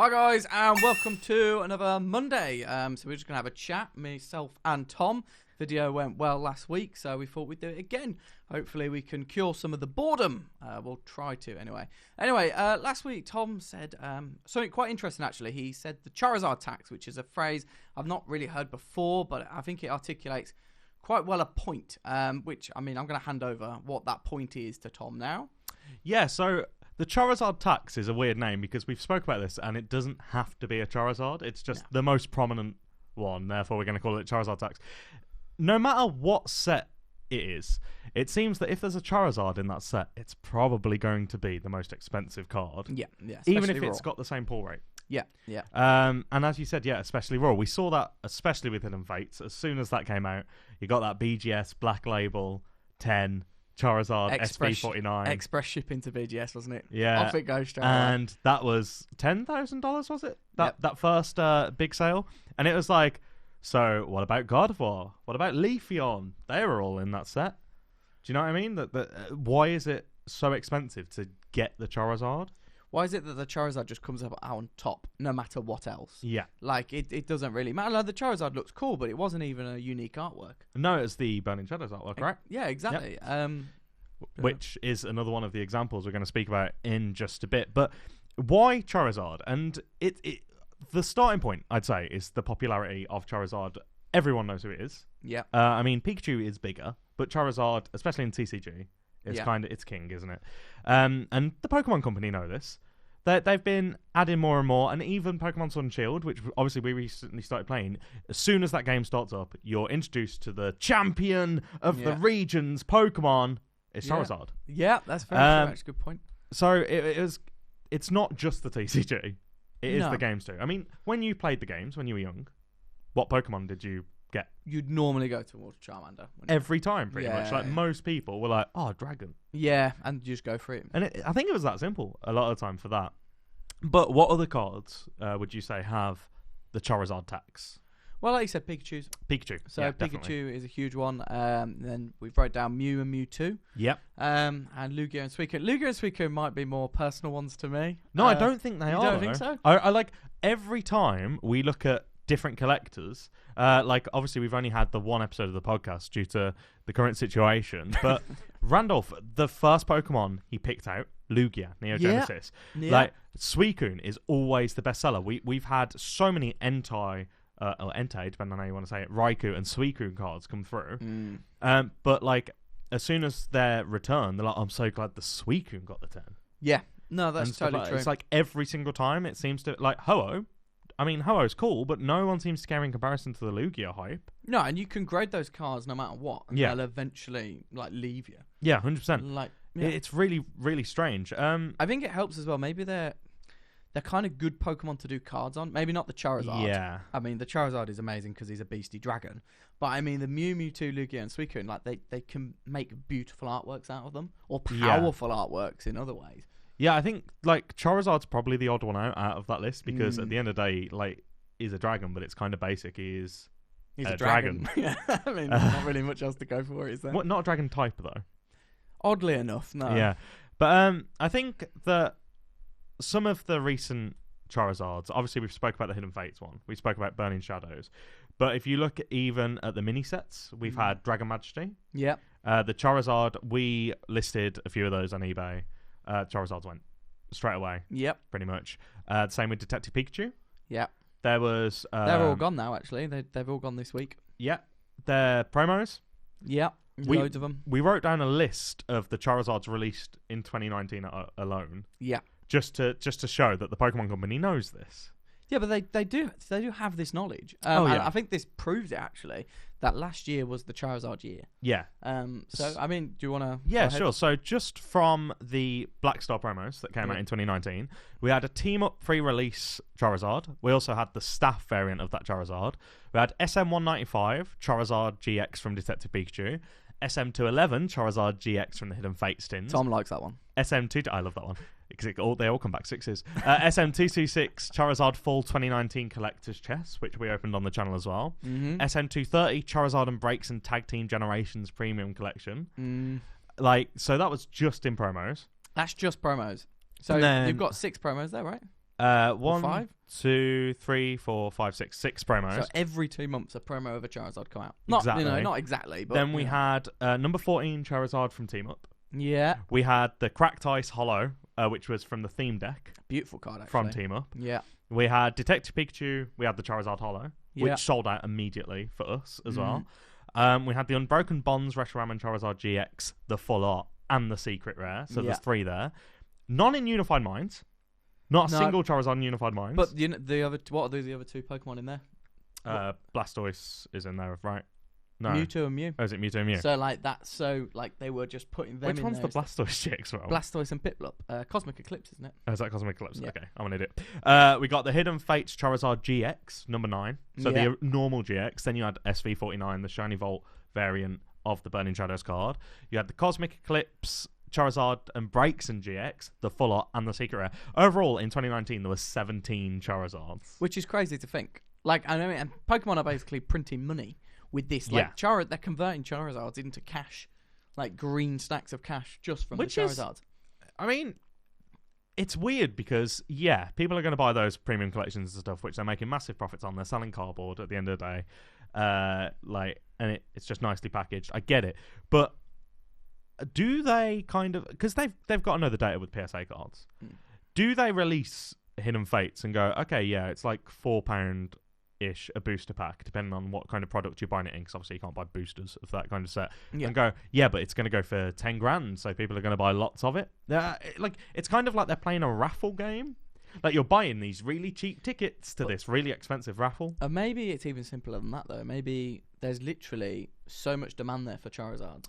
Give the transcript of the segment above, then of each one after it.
Hi guys, and welcome to another Monday. So we're just going to have a chat, myself and Tom. Video went well last week, so we thought we'd do it again. Hopefully we can cure some of the boredom. We'll try to anyway. Last week Tom said something quite interesting actually. He said the Charizard Tax, which is a phrase I've not really heard before, but I think it articulates quite well a point, which, I mean, I'm going to hand over what that point is to Tom now. Yeah, so the Charizard Tax is a weird name because we've spoke about this and it doesn't have to be a Charizard. It's just the most prominent one, therefore we're going to call it Charizard Tax. No matter what set it is, it seems that if there's a Charizard in that set, it's probably going to be the most expensive card. Yeah. Even if raw. it's got the same pull rate. Yeah. And as you said, especially raw. We saw that especially with Hidden Fates. As soon as that came out, you got that BGS, Black Label, 10, Charizard, SP49. Express shipping to BGS, wasn't it? Yeah. Off it goes straight away. And that was $10,000, was it? That first big sale? And it was like, so what about God of War? What about Leafeon? They were all in that set. Do you know what I mean? Why is it so expensive to get the Charizard? Why is it that the Charizard just comes up on top, no matter what else? Yeah. Like, it doesn't really matter. Like, the Charizard looks cool, but it wasn't even a unique artwork. No, it's the Burning Shadows artwork, right? Yeah, exactly. Yep. Which is another one of the examples we're going to speak about in just a bit. But why Charizard? And the starting point, I'd say, is the popularity of Charizard. Everyone knows who it is. Yeah. I mean, Pikachu is bigger, but Charizard, especially in TCG, it's king, isn't it? And the Pokemon Company know this. They've been adding more and more, and even Pokemon Sword and Shield, which obviously we recently started playing, as soon as that game starts up, you're introduced to the champion of the region's Pokemon. It's Charizard. Yeah, that's very true. That's a good point. So it's not just the TCG. It is the games too. I mean, when you played the games, when you were young, what Pokemon did you get? You'd normally go towards Charmander. Every time, pretty much. Like, most people were like, oh, Dragon. Yeah, and you just go for it. And I think it was that simple a lot of the time for that. But what other cards would you say have the Charizard Tax? Well, like you said, Pikachu. So Pikachu definitely is a huge one. Then we've wrote down Mew and Mewtwo. Yep. And Lugia and Suicune. Lugia and Suicune might be more personal ones to me. No, I don't think they are. You don't think so? I like every time we look at different collectors. Like, obviously, we've only had the one episode of the podcast due to the current situation. But Randolph, the first Pokemon he picked out, Lugia, Neo Genesis. Yeah. Like, Suicune is always the bestseller. We've had so many Entei, depending on how you want to say it, Raikou and Suicune cards come through. But, like, as soon as they're returned, they're like, I'm so glad the Suicune got the 10. Yeah. No, that's totally true. It's like every single time it seems to, like, Ho-Oh. I mean, Ho-Oh's cool, but no one seems to care in comparison to the Lugia hype. No, and you can grade those cards no matter what, and they'll eventually, like, leave you. Yeah, 100%. Like, it's really, really strange. I think it helps as well. Maybe they're kind of good Pokemon to do cards on. Maybe not the Charizard. Yeah. I mean, the Charizard is amazing because he's a beastie dragon. But I mean, the Mew, Mewtwo, Lugia, and Suicune, like, they can make beautiful artworks out of them, or powerful artworks in other ways. Yeah, I think, like, Charizard's probably the odd one out of that list because at the end of the day, like, he's a dragon, but it's kind of basic. He's a dragon. Yeah, I mean, not really much else to go for, is there? Not a dragon type, though. Oddly enough, no. Yeah, but I think that some of the recent Charizards, obviously we've spoke about the Hidden Fates one, we spoke about Burning Shadows, but if you look even at the mini sets, we've had Dragon Majesty. Yeah. The Charizard, we listed a few of those on eBay. Charizards went straight away. Yep. Pretty much. Same with Detective Pikachu. Yep. There was... they're all gone now, actually. They've all gone this week. Yeah. They're promos. Yep. Loads of them. We wrote down a list of the Charizards released in 2019 alone. Yeah. Just to show that the Pokemon Company knows this. Yeah, but they do have this knowledge. I think this proves it, actually, that last year was the Charizard year. Yeah. So, I mean, do you want to... Yeah, sure. So, just from the Black Star promos that came out in 2019, we had a team-up pre-release Charizard. We also had the staff variant of that Charizard. We had SM195, Charizard GX from Detective Pikachu. SM211, Charizard GX from the Hidden Fates tins. Tom likes that one. SM2... I love that one. Because they all come back sixes. SM226, Charizard Fall 2019 Collector's Chest, which we opened on the channel as well. Mm-hmm. SM230, Charizard and Breaks and Tag Team Generations Premium Collection. Like, so that was just in promos. That's just promos. So you've got 6 promos there, right? One, five? 2, 3, 4, 5, 6. 6 promos. So every 2 months a promo of a Charizard come out. Exactly. Not exactly, but then we had number 14 Charizard from Team Up. Yeah. We had the Cracked Ice Hollow, which was from the theme deck. Beautiful card, actually. From Team Up. Yeah. We had Detective Pikachu. We had the Charizard Hollow, Yeah. which sold out immediately for us as well. We had the Unbroken Bonds Reshiram Charizard GX, the Full Art, and the Secret Rare. So there's 3 there. None in Unified Minds. Not a single Charizard in Unified Minds. But what are the other 2 Pokemon in there? Blastoise is in there, right? No. Mewtwo and Mew. Oh, is it Mewtwo and Mew? So they were just putting them Which in one's there. the Blastoise GX from? Blastoise and Piplup. Cosmic Eclipse, isn't it? Oh, is that Cosmic Eclipse? Yeah. Okay, I'm an idiot. We got the Hidden Fates Charizard GX, number 9. So the normal GX. Then you had SV49, the Shiny Volt variant of the Burning Shadows card. You had the Cosmic Eclipse Charizard and Breaks and GX, the Full Art, and the Secret Rare. Overall, in 2019, there were 17 Charizards. Which is crazy to think. Like, I mean, and Pokemon are basically printing money with this. Like, they're converting Charizards into cash, like green stacks of cash just from the Charizards. I mean, it's weird because, people are going to buy those premium collections and stuff, which they're making massive profits on. They're selling cardboard at the end of the day. And it's just nicely packaged. I get it. But do they kind of... Because they've got to know the data with PSA cards. Do they release Hidden Fates and go, okay, it's like £4-ish a booster pack, depending on what kind of product you're buying it in, because obviously you can't buy boosters of that kind of set. And go, but it's going to go for 10 grand, so people are going to buy lots of it. It's kind of like they're playing a raffle game. Like, you're buying these really cheap tickets to this really expensive raffle. Maybe it's even simpler than that, though. Maybe there's literally so much demand there for Charizard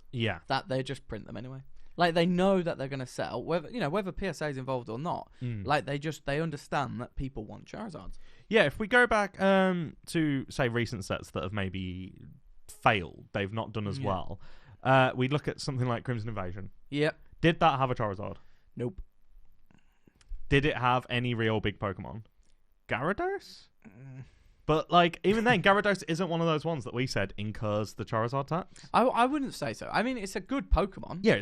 that they just print them anyway. Like, they know that they're going to sell, whether PSA is involved or not. Like, they understand that people want Charizards. Yeah, if we go back to, say, recent sets that have maybe failed, they've not done as well, we look at something like Crimson Invasion. Yep. Did that have a Charizard? Nope. Did it have any real big Pokemon? Gyarados? But, like, even then, Gyarados isn't one of those ones that we said incurs the Charizard tax. I wouldn't say so. I mean, it's a good Pokemon. Yeah,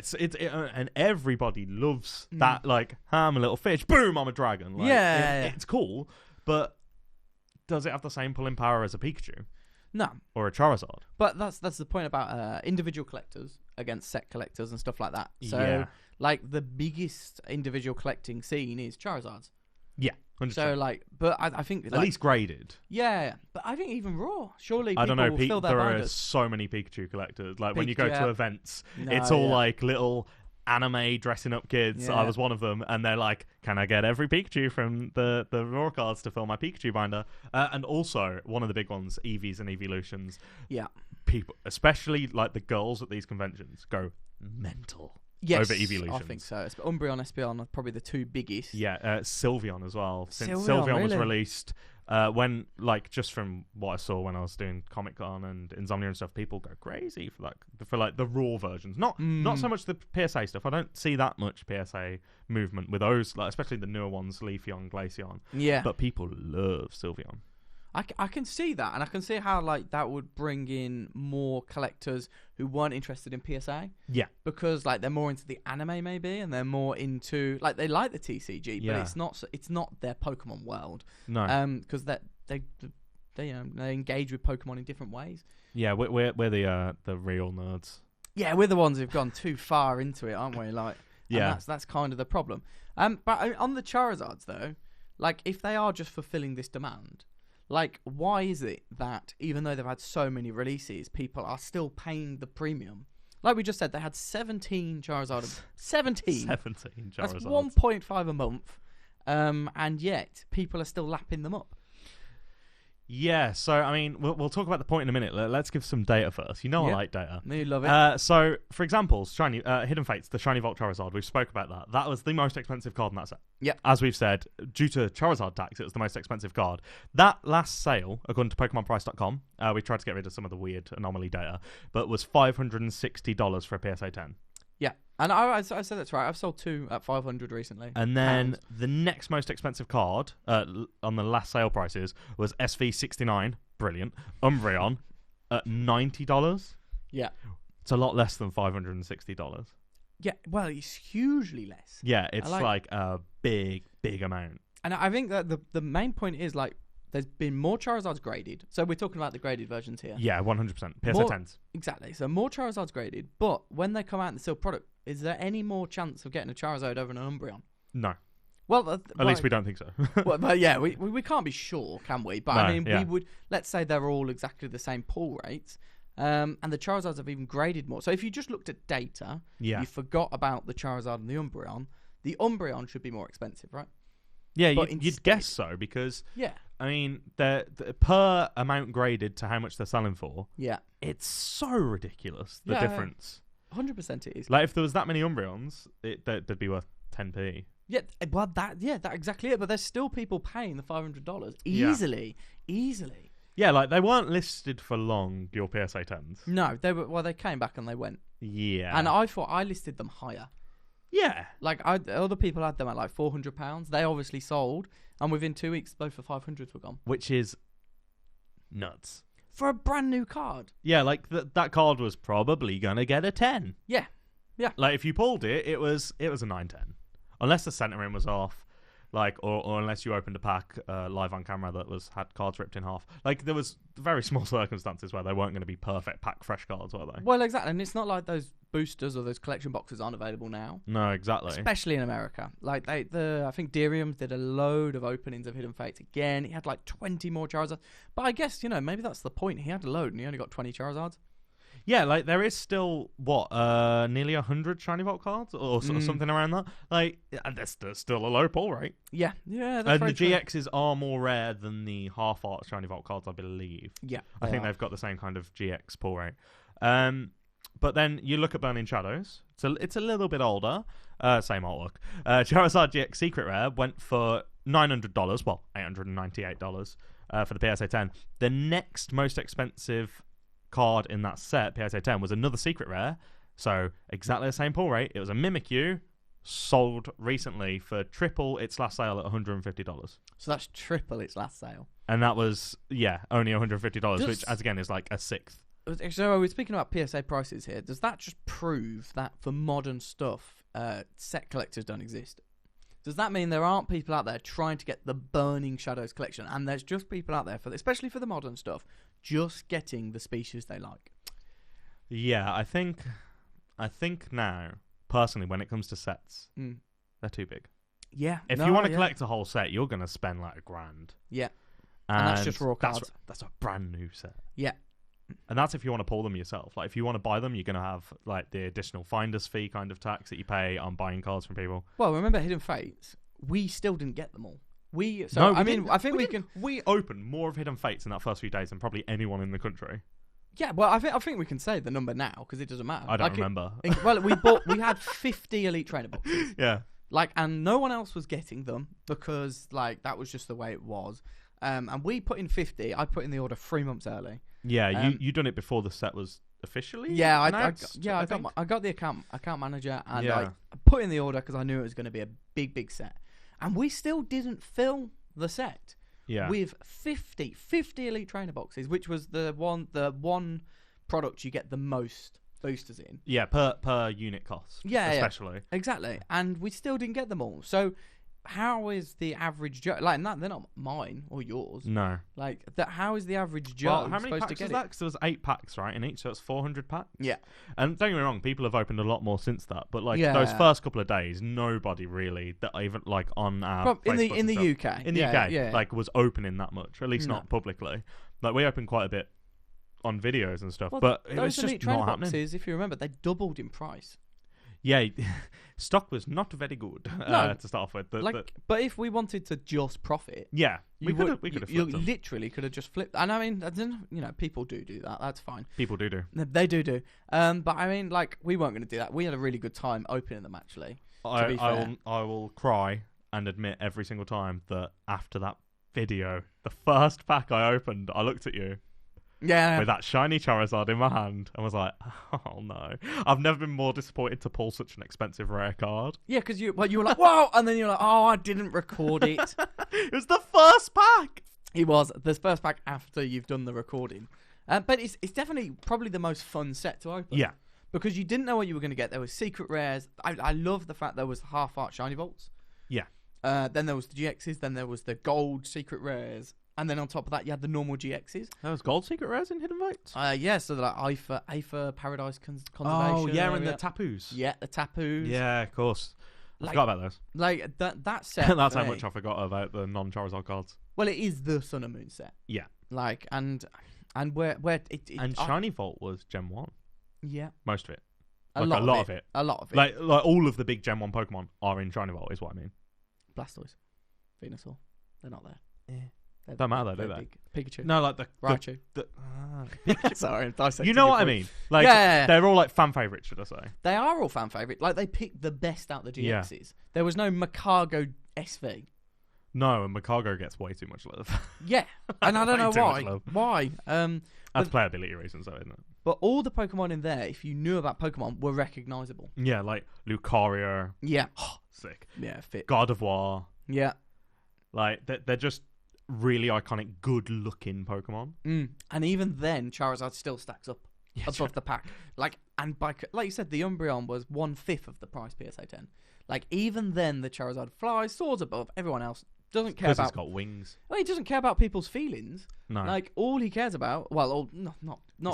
and everybody loves that, like, I'm a little fish, boom, I'm a dragon. Like, it's cool, but does it have the same pulling power as a Pikachu? No. Or a Charizard? But that's the point about individual collectors against set collectors and stuff like that. So, like, the biggest individual collecting scene is Charizards. Yeah, 100%. So, like, but I think... At least graded. Yeah, but I think even raw. Surely people I don't know, will fill their there binders. are so many Pikachu collectors. Like, when you go to events, No, it's all, like, little anime dressing up kids. Yeah. I was one of them, and they're like, can I get every Pikachu from the raw cards to fill my Pikachu binder? And also, one of the big ones, Eevees and Evolutions. Yeah. People, especially, like, the girls at these conventions, go mental. Yes, over Evolutions. I think so. Umbreon, Espeon are probably the 2 biggies. Yeah, Sylveon as well. Since Sylveon Sylveon was really? released, when, like, just from what I saw when I was doing Comic-Con and Insomnia and stuff, people go crazy for the raw versions. Not so much the PSA stuff. I don't see that much PSA movement with those, like, especially the newer ones, Leafeon, Glaceon. Yeah. But people love Sylveon. I can see that, and I can see how, like, that would bring in more collectors who weren't interested in PSA. Yeah. Because, like, they're more into the anime, maybe, and they're more into... Like, they like the TCG, but it's not their Pokemon world. No. Because they engage with Pokemon in different ways. Yeah, we're the real nerds. Yeah, we're the ones who've gone too far into it, aren't we? Like, yeah. That's kind of the problem. But on the Charizards, though, like, if they are just fulfilling this demand... Like, why is it that, even though they've had so many releases, people are still paying the premium? Like we just said, they had 17 Charizard. 17? 17 Charizards. That's 1.5 a month. And yet, people are still lapping them up. Yeah, so, I mean, we'll talk about the point in a minute. Let's give some data first. You know I like data. You love it. So, for example, Hidden Fates, the Shiny Volt Charizard, we've spoke about that. That was the most expensive card in that set. Yeah. As we've said, due to Charizard tax, it was the most expensive card. That last sale, according to PokemonPrice.com, we tried to get rid of some of the weird anomaly data, but was $560 for a PSA 10. Yeah, and I said that's right. I've sold 2 at 500 recently. And then the next most expensive card on the last sale prices was SV69, brilliant, Umbreon at $90. Yeah, it's a lot less than $560. Yeah, well, it's hugely less. Yeah, it's like a big amount. And I think that the main point is, like, there's been more Charizards graded. So we're talking about the graded versions here. Yeah, 100%. PSA 10s. Exactly. So more Charizards graded. But when they come out in the sealed product, is there any more chance of getting a Charizard over an Umbreon? No. Well, at least we don't think so. well, but yeah, we can't be sure, can we? But No, I mean, yeah. we would. Let's say they're all exactly the same pull rates, and the Charizards have even graded more. So if you just looked at data, Yeah. you forgot about the Charizard and the Umbreon should be more expensive, right? Yeah, But you'd instead- guess so because, Yeah, I mean, the per amount graded to how much they're selling for, yeah, it's so ridiculous, the Yeah. difference. 100% it is. Like, if there was that many Umbreons, they'd be worth 10p. Yeah, well, that exactly it. But there's still people paying the $500 Yeah. easily. Yeah, like, they weren't listed for long, your PSA 10s. No, they were. Well, they came back and they went. Yeah. And I thought I listed them higher. Yeah. Like, other people had them at like £400. They obviously sold, and within 2 weeks, both for 500s were gone Which is nuts. for a brand new card. Yeah, like, that card was probably going to get a 10. Yeah, yeah. Like, if you pulled it, it was a 9-10. Unless the centering was off, like, or unless you opened a pack live on camera that had cards ripped in half. Like, there was very small circumstances where they weren't going to be perfect pack fresh cards, were they? Well, exactly, and it's not like those boosters or those collection boxes aren't available now, No, exactly. especially in America. Like I think Derium did a load of openings of Hidden Fates again. He had like 20 more Charizards, but I guess maybe that's the point. He had a load and he only got 20 Charizards. Yeah, like, there is still, nearly 100 Shiny Vault cards or something around that. Like, and there's still a low pull rate. Yeah, that's And very the true. GXs are more rare than the half-art Shiny Vault cards, I believe. Yeah, I think they've got the same kind of GX pull rate. But then you look at Burning Shadows. It's a little bit older. Same artwork. Charizard GX Secret Rare went for $900. Well, $898 for the PSA 10. The next most expensive card in that set, PSA 10, was another Secret Rare. So exactly the same pull rate. It was a Mimikyu, sold recently for triple its last sale at $150. So that's triple its last sale. And that was, only $150, which, as again, is like a sixth. So we're speaking about PSA prices here. Does that just prove that for modern stuff, set collectors don't exist? Does that mean there aren't people out there trying to get the Burning Shadows collection, and there's just people out there, especially for the modern stuff, just getting the species they like? Yeah, I think now, personally, when it comes to sets, they're too big. Yeah. If you want to collect a whole set, you're going to spend like $1,000. Yeah. And that's just raw cards. That's a brand new set. Yeah. And that's if you want to pull them yourself. Like, if you want to buy them, you're going to have like the additional finder's fee kind of tax that you pay on buying cards from people. Well, remember Hidden Fates? We still didn't get them all. I think we opened more of Hidden Fates in that first few days than probably anyone in the country. Yeah, well, I think we can say the number now because it doesn't matter. I don't remember. We had 50 Elite Trainer boxes. Yeah. And no one else was getting them because that was just the way it was. And we put in 50. I put in the order 3 months early. Yeah, you done it before the set was officially. Yeah, I got the account manager and I put in the order because I knew it was going to be a big set, and we still didn't fill the set. Yeah. With 50 Elite Trainer boxes, which was the one product you get the most boosters in. Yeah, per unit cost. Yeah, especially. Exactly, and we still didn't get them all. So how is the average Joe they're not mine or yours? No. How is the average Joe how many supposed packs to get was that? Because there was 8 packs, right, in each, so it's 400 packs. Yeah. And don't get me wrong, people have opened a lot more since that, but those first couple of days, nobody really that even on our in the UK in the UK was opening that much, at least not publicly. We opened quite a bit on videos and stuff, but it was just not happening. Boxes, if you remember, they doubled in price. Yeah, stock was not very good to start off with. But if we wanted to just profit, we could have flipped you them. literally could have just flipped. And I mean, people do that. That's fine. People do. They do. But I mean, we weren't going to do that. We had a really good time opening them. Actually, I will cry and admit every single time that after that video, the first pack I opened, I looked at you. Yeah. With that shiny Charizard in my hand and was like, oh no. I've never been more disappointed to pull such an expensive rare card. Yeah, because you were like, wow, and then you're like, oh, I didn't record it. It was the first pack. It was the first pack after you've done the recording. But it's definitely probably the most fun set to open. Yeah. Because you didn't know what you were going to get. There was secret rares. I love the fact there was half-art shiny vaults. Yeah. Then there was the GXs. Then there was the gold secret rares. And then on top of that, you had the normal GXs. There was gold secret rares in Hidden Fates? Yeah, so like Aether Paradise Conservation. Oh, yeah, and the Tapus. Yeah, the Tapus. Yeah, of course. I forgot about those. Like, that set. That's how much I forgot about the non-Charizard cards. Well, it is the Sun and Moon set. Yeah. Like, and where it and Shiny Vault was Gen 1. Yeah. Most of it. A lot of it. A lot of it. Like all of the big Gen 1 Pokemon are in Shiny Vault, is what I mean. Blastoise. Venusaur. They're not there. Yeah. Don't matter though, do they? Pikachu. No, like the Raichu. Sorry, you know what I mean? Like, they're all like fan favourites, should I say? They are all fan favourites. Like, they picked the best out of the GXs. Yeah. There was no Macargo SV. No, and Macargo gets way too much love. Yeah, and I don't know why. Why? That's playability reasons, though, isn't it? But all the Pokemon in there, if you knew about Pokemon, were recognisable. Yeah, like Lucario. Yeah. Sick. Yeah, fit. Gardevoir. Yeah. Like, they're just really iconic, good-looking Pokemon. And even then, Charizard still stacks up above the pack. Like, and like you said, the Umbreon was 1/5 of the price PSA 10. Like, even then, the Charizard flies, soars above everyone else. Doesn't care about. Because it's got wings. Well, he doesn't care about people's feelings. No. Like, all he cares about, not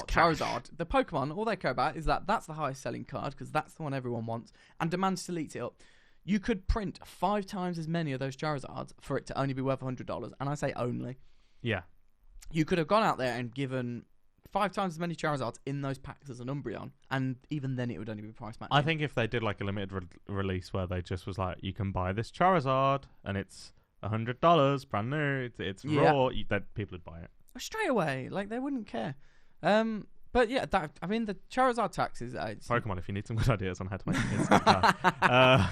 Charizard. The Pokemon, all they care about is that's the highest selling card because that's the one everyone wants, and demands to eat it up. You could print 5 times as many of those Charizards for it to only be worth $100, and I say only. Yeah. You could have gone out there and given 5 times as many Charizards in those packs as an Umbreon, and even then it would only be price match. I think if they did like a limited release where they just was like, you can buy this Charizard and it's $100, brand new, it's raw, that people would buy it straight away. Like, they wouldn't care. But yeah, the Charizard Tax is Pokemon. If you need some good ideas on how to make an instant card.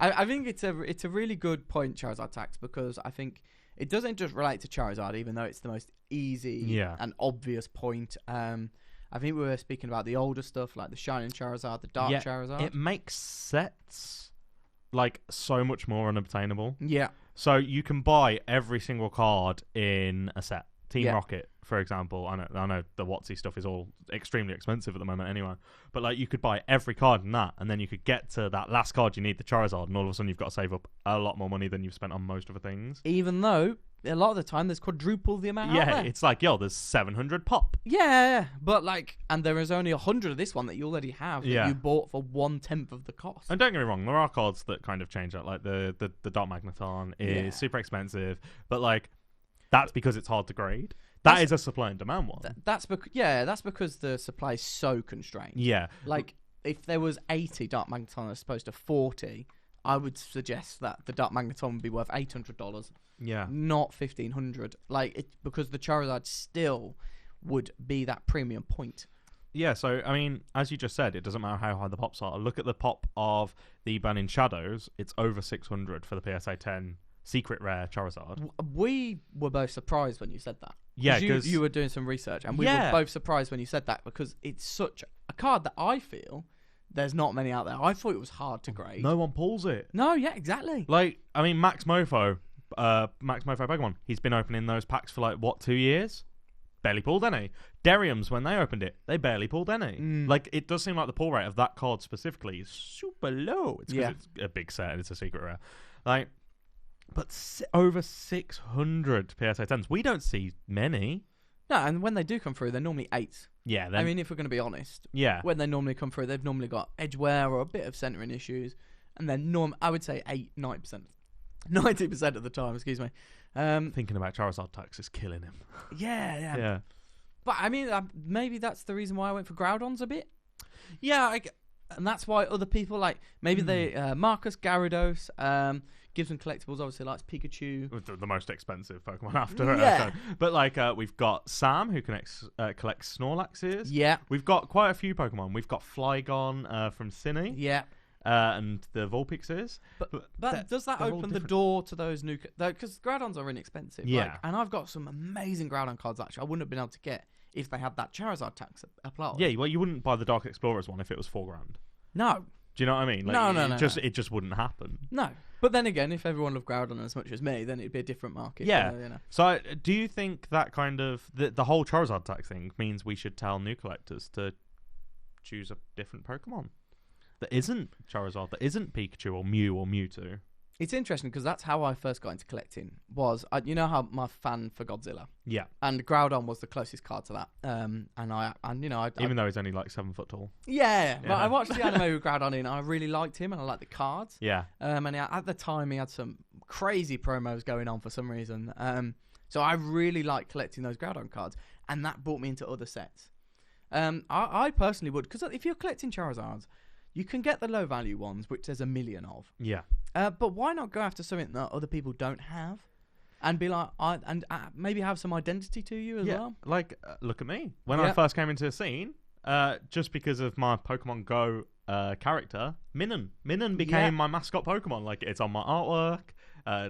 I think it's a really good point, Charizard Tax, because I think it doesn't just relate to Charizard, even though it's the most easy and obvious point. I think we were speaking about the older stuff, like the Shining Charizard, the Dark Charizard. It makes sets like so much more unobtainable. Yeah. So you can buy every single card in a set. Team Rocket, for example. I know the WotC stuff is all extremely expensive at the moment anyway. But like, you could buy every card in that, and then you could get to that last card you need, the Charizard, and all of a sudden you've got to save up a lot more money than you've spent on most of the things. Even though a lot of the time there's quadruple the amount out there. It's like, there's 700 pop. Yeah, but like, and there is only 100 of this one that you already have that you bought for 1/10 of the cost. And don't get me wrong, there are cards that kind of change that. Like the Dark Magneton is super expensive, but like, that's because it's hard to grade. That is a supply and demand one. That's because the supply is so constrained. Yeah. Like, if there was 80 Dark Magneton as opposed to 40, I would suggest that the Dark Magneton would be worth $800. Yeah. Not $1,500. Like, because the Charizard still would be that premium point. Yeah, so, I mean, as you just said, it doesn't matter how high the pops are. Look at the pop of the Burning Shadows. It's over 600 for the PSA 10 secret rare Charizard. We were both surprised when you said that. Yeah, because you were doing some research, and we were both surprised when you said that, because it's such a card that I feel there's not many out there. I thought it was hard to grade. No one pulls it. No, yeah, exactly. Like, I mean, Max Mofo Pokemon, he's been opening those packs for 2 years? Barely pulled any. Deriums, when they opened it, they barely pulled any. Like, it does seem like the pull rate of that card specifically is super low. It's because it's a big set and it's a secret rare. Like, but over 600 PSA 10s. We don't see many. No, and when they do come through, they're normally 8s. Yeah. I mean, if we're going to be honest. Yeah. When they normally come through, they've normally got edge wear or a bit of centering issues. And then I would say 90%. 90% of the time, excuse me. Thinking about Charizard Tax is killing him. Yeah. But, I mean, maybe that's the reason why I went for Groudons a bit. Yeah, and that's why other people, like, maybe Marcus Gyarados, Gives them collectibles, obviously, likes Pikachu. The most expensive Pokemon after. But, like, we've got Sam, who collects Snorlaxes. Yeah. We've got quite a few Pokemon. We've got Flygon from Cine. Yeah. And the Vulpixes. But does that open the door to those new... Because Groudons are inexpensive. Yeah. Like, and I've got some amazing Groudon cards, actually, I wouldn't have been able to get if they had that Charizard tax applied. Yeah, well, you wouldn't buy the Dark Explorers one if it was $4,000. No. Do you know what I mean? Like, No. It just wouldn't happen. No. But then again, if everyone loved Groudon as much as me, then it'd be a different market. Yeah. You know. So do you think that kind of... The whole Charizard tax thing means we should tell new collectors to choose a different Pokemon that isn't Charizard, that isn't Pikachu or Mew or Mewtwo? It's interesting because that's how I first got into collecting. You know how my fan for Godzilla, Yeah. and Groudon was the closest card to that. Even though he's only like 7 foot tall. Yeah, but I watched the anime with Groudon in. I really liked him, and I liked the cards. Yeah. At the time, he had some crazy promos going on for some reason. So I really liked collecting those Groudon cards, and that brought me into other sets. I personally would, because if you're collecting Charizards, you can get the low value ones, which there's a million of. Yeah. But why not go after something that other people don't have, and be like, maybe have some identity to you as well? Like, look at me. When I first came into the scene, just because of my Pokemon Go character, Minun. Minun became my mascot Pokemon. Like, it's on my artwork,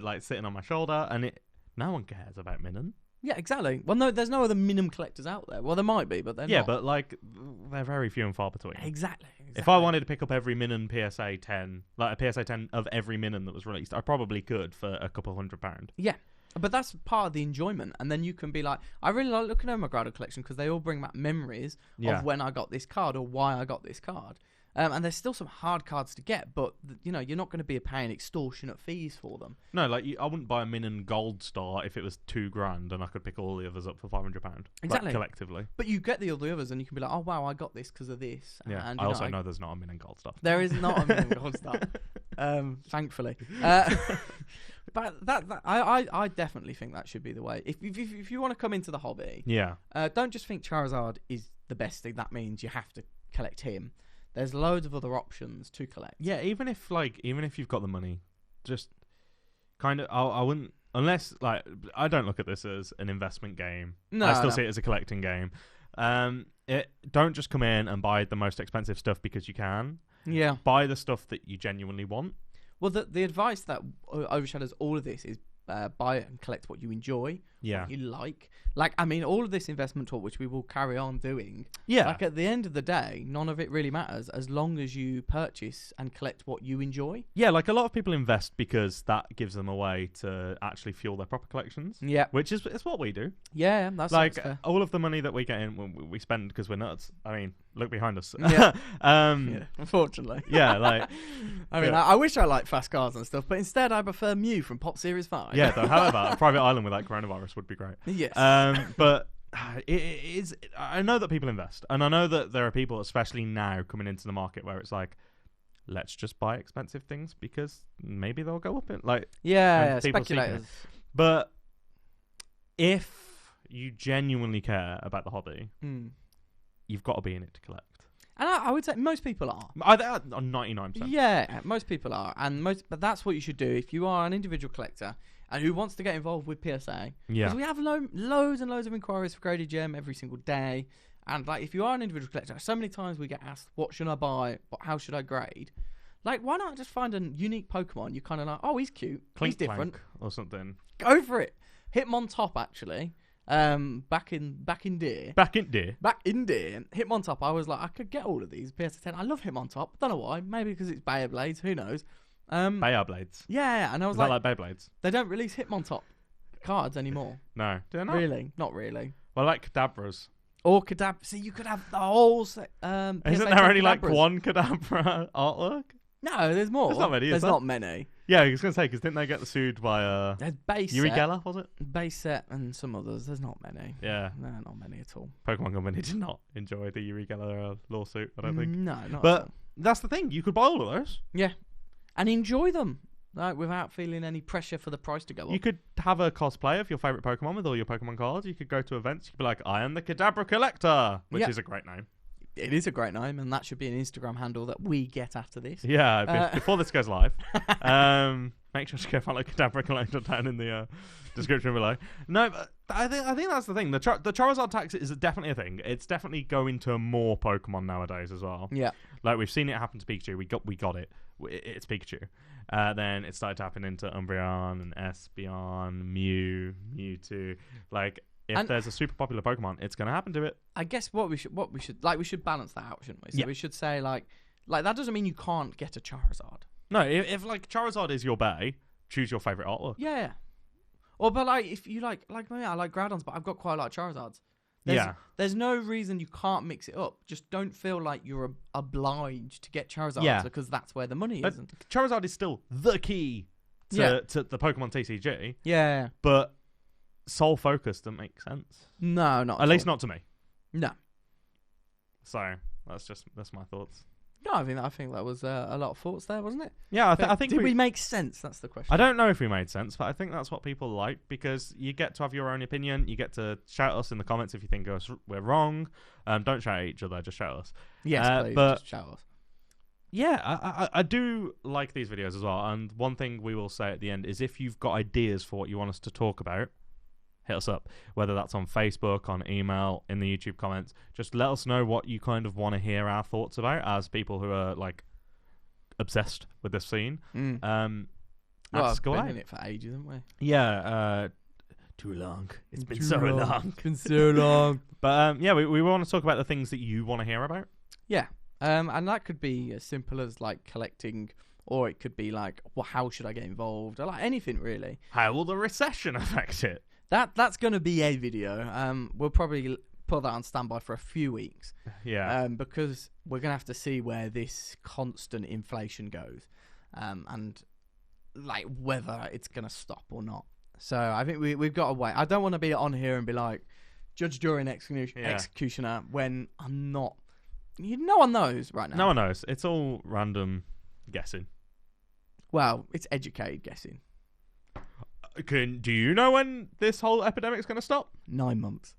like sitting on my shoulder, and no one cares about Minun. Yeah, exactly. Well, no, there's no other Minun collectors out there. Well, there might be, but they're not. Yeah, but like, they're very few and far between. Exactly. If I wanted to pick up every Minun PSA 10, like a PSA 10 of every Minun that was released, I probably could for a couple £100. Yeah, but that's part of the enjoyment. And then you can be like, I really like looking over my Groudon collection because they all bring back memories of when I got this card or why I got this card. And there's still some hard cards to get, but you're not going to be paying extortionate fees for them. No, like I wouldn't buy a Minun Gold Star if it was $2,000 and I could pick all the others up for £500. Exactly, like, collectively. But you get all the others, and you can be like, oh wow, I got this because of this. Yeah, and, I also know there's not a Minun Gold Star. There is not a Minun Gold Star, thankfully. But I definitely think that should be the way. If you want to come into the hobby, don't just think Charizard is the best thing. That means you have to collect him. There's loads of other options to collect. Yeah, even if you've got the money, just kind of I wouldn't, unless like I don't look at this as an investment game. No, I still see it as a collecting game. Don't just come in and buy the most expensive stuff because you can. Yeah, buy the stuff that you genuinely want. Well, the advice that overshadows all of this is buy it and collect what you enjoy, what you like. Like, I mean, all of this investment talk, which we will carry on doing. Yeah. Like, at the end of the day, none of it really matters as long as you purchase and collect what you enjoy. Yeah, like a lot of people invest because that gives them a way to actually fuel their proper collections. Yeah. Which is what we do. Yeah, that's like fair. All of the money that we get in, we spend because we're nuts. I mean, look behind us. Yeah. Unfortunately. Yeah, like. I mean, I wish I liked fast cars and stuff, but instead I prefer Mew from Pop Series 5. Yeah, though, however, a private island without coronavirus would be great. Yes. But it is. I know that people invest, and I know that there are people, especially now, coming into the market where it's like, let's just buy expensive things because maybe they'll go up in speculators. But if you genuinely care about the hobby, you've got to be in it to collect. And I would say most people are. 99%. Yeah, most people are, but that's what you should do if you are an individual collector and who wants to get involved with PSA. Yeah. Because we have loads and loads of inquiries for graded gem every single day. And like, if you are an individual collector, so many times we get asked, what should I buy? How should I grade? Like, why not just find a unique Pokemon? You're kind of like, oh, he's cute. He's different. Or something. Go for it. Hitmontop, actually. Back in Deer. Hitmontop, I was like, I could get all of these PSA 10. I love Hitmontop. Don't know why. Maybe because it's Beyblades. Who knows? Beyblades. Yeah, and I was like Beyblades? They don't release Hitmontop cards anymore. No. Do they not? Really? Not really. Well, like Kadabras. Or Kadabra. See, you could have the whole set. Isn't there only like one Kadabra artwork? No, there's more. There's not many. There's not many. Yeah, I was going to say, because didn't they get sued by there's base Yuri set, Geller, was it? Base set and some others. There's not many. Yeah. No, not many at all. Pokemon Company did not enjoy the Yuri Geller lawsuit, I don't think. No, not But at all. That's the thing. You could buy all of those. Yeah. And enjoy them. Like, without feeling any pressure for the price to go up. You could have a cosplay of your favourite Pokemon with all your Pokemon cards. You could go to events. You could be like, I am the Kadabra Collector, which is a great name. It is a great name, and that should be an Instagram handle that we get after this. Yeah, before this goes live. Make sure to go follow Kadabra Collector down in the description below. No, but I think that's the thing. The Charizard Tax is definitely a thing. It's definitely going to more Pokemon nowadays as well. Yeah. Like, we've seen it happen to Pikachu. We got it. It's Pikachu. Then it started to happen into Umbreon and Espeon, Mew, Mewtwo. Like, if there's a super popular Pokemon, it's going to happen to it. I guess we should balance that out, shouldn't we? So we should say like that doesn't mean you can't get a Charizard. No, if like Charizard is your bae, choose your favorite artwork. Yeah. Or but like if you like me, I like Groudons, but I've got quite a lot of Charizards. There's no reason you can't mix it up. Just don't feel like you're obliged to get Charizards because that's where the money is. Charizard is still the key to the Pokemon TCG, Yeah. but sole focus doesn't make sense. No, not At least not to me. No. So that's my thoughts. No, I think that was a lot of thoughts there, wasn't it? Yeah, I think did we make sense? That's the question. I don't know if we made sense, but I think that's what people like, because you get to have your own opinion. You get to shout us in the comments if you think we're wrong. Don't shout at each other, just shout us. Yes, please, just shout us. Yeah, I do like these videos as well. And one thing we will say at the end is, if you've got ideas for what you want us to talk about, hit us up, whether that's on Facebook, on email, in the YouTube comments. Just let us know what you kind of want to hear our thoughts about, as people who are like obsessed with this scene. Well, Ask we've away. been in it for ages, haven't we? Yeah, too long. It's been so long. It's been so long. But yeah, we want to talk about the things that you want to hear about. Yeah, and that could be as simple as like collecting, or it could be like, well, how should I get involved, or like anything really. How will the recession affect it? That's going to be a video. We'll probably put that on standby for a few weeks. Yeah. Because we're going to have to see where this constant inflation goes, and like whether it's going to stop or not. So I think we've got to wait. I don't want to be on here and be like judge, jury, and executioner when I'm not. No one knows right now. No one knows. It's all random guessing. Well, it's educated guessing. Do you know when this whole epidemic's going to stop? 9 months.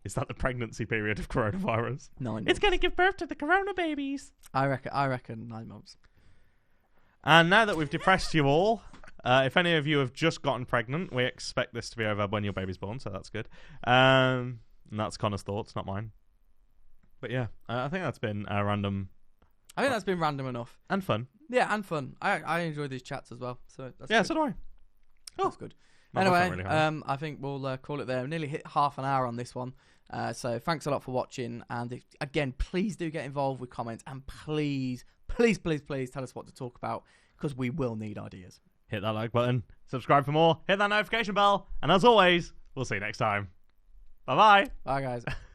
Is that the pregnancy period of coronavirus? 9 months. It's going to give birth to the corona babies. I reckon 9 months. And now that we've depressed you all, if any of you have just gotten pregnant, we expect this to be over when your baby's born, so that's good. And that's Connor's thoughts, not mine. But yeah, I think that's been random. I think that's been random enough. And fun. Yeah, and fun. I enjoy these chats as well. So that's yeah, good. so do I. That's good. That's Anyway, really hard. I think we'll call it there. We nearly hit half an hour on this one. So thanks a lot for watching. And again, please do get involved with comments. And please tell us what to talk about, because we will need ideas. Hit that like button. Subscribe for more. Hit that notification bell. And as always, we'll see you next time. Bye-bye. Bye, guys.